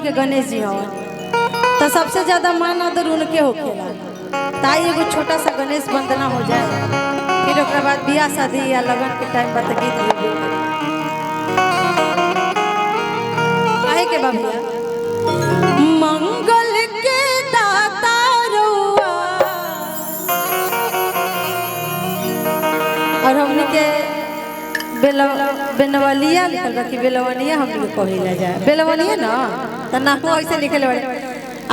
के गणेश जी हवन तो सबसे ज्यादा मान आदर उनके होखेला। ताई एगो छोटा सा गणेश वंदना हो जाए, फिर ओकरा बाद बियाह शादी या लगन के टाइम पर गीत भी काहे के बाबूया मंगल के दाता रउआ और हमनी के बेलवलिया लिखल बा कि बेलवनिया हम लोग कहिला जाए बेलवनिया ना त नाम ऐसे लिखल बा।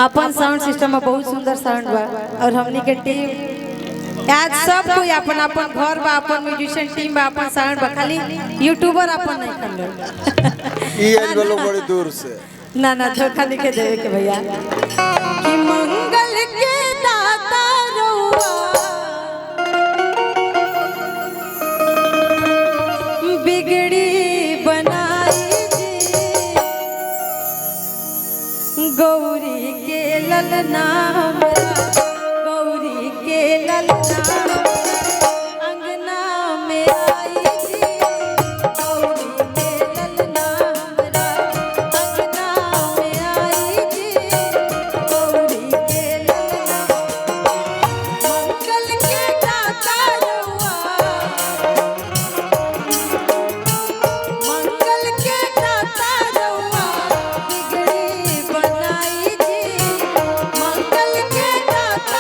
अपन साउंड सिस्टम में बहुत सुंदर साउंड बा और हमनी के टीम आज सब कोई अपन अपन घर बा, अपन म्यूजिशियन टीम बा, अपन साउंड बा, खाली यूट्यूबर अपन नहीं कर लो ये आज बोलो बड़ी दूर से ना ना धोखा लिखे देवे के भैया कि मंगल के दाता रउआ बिगड़ी बनाई जी गौरी के ललना गौरी के ललना अंगना में आई जी गौरी के ललना अंगना में आई जी गौरी के ललना मंगल के दाता रउआ मंगल के दाता रउआ बिगड़ी बनाई जी मंगल के दाता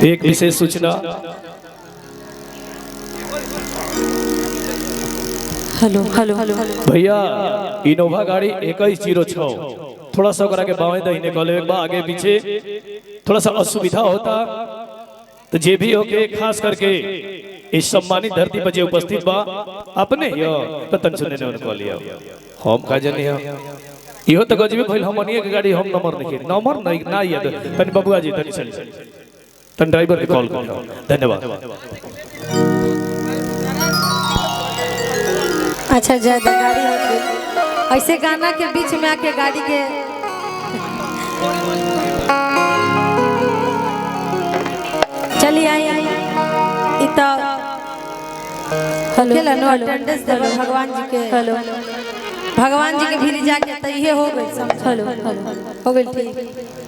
एक विशेष सूचना। हेलो हेलो भैया इनोवा गाड़ी 2106 थोड़ा सा करा के बाएं दाहिने कॉले एक बार आगे पीछे थोड़ा सा असुविधा होता तो जे भी होके खास करके इस सम्मानित धरती पर जे उपस्थित बा अपने यो पतन सुनने ने उनको लिया हम का जने इहो तो गजबे भइल हमनिए के गाड़ी हम नंबर नहीं ना याद तनी बबुआ जी तनी चली तन ड्राइवर के कॉल कर धन्यवाद। अच्छा ज्यादा गाड़ी हो गई ऐसे गाना के बीच में आके गाड़ी के चलिए आई इतना हेलो नो अटेंडेंस दे भगवान जी के हेलो भगवान जी के भीड़ जाके तो ये हो गई हेलो हो गई ठीक।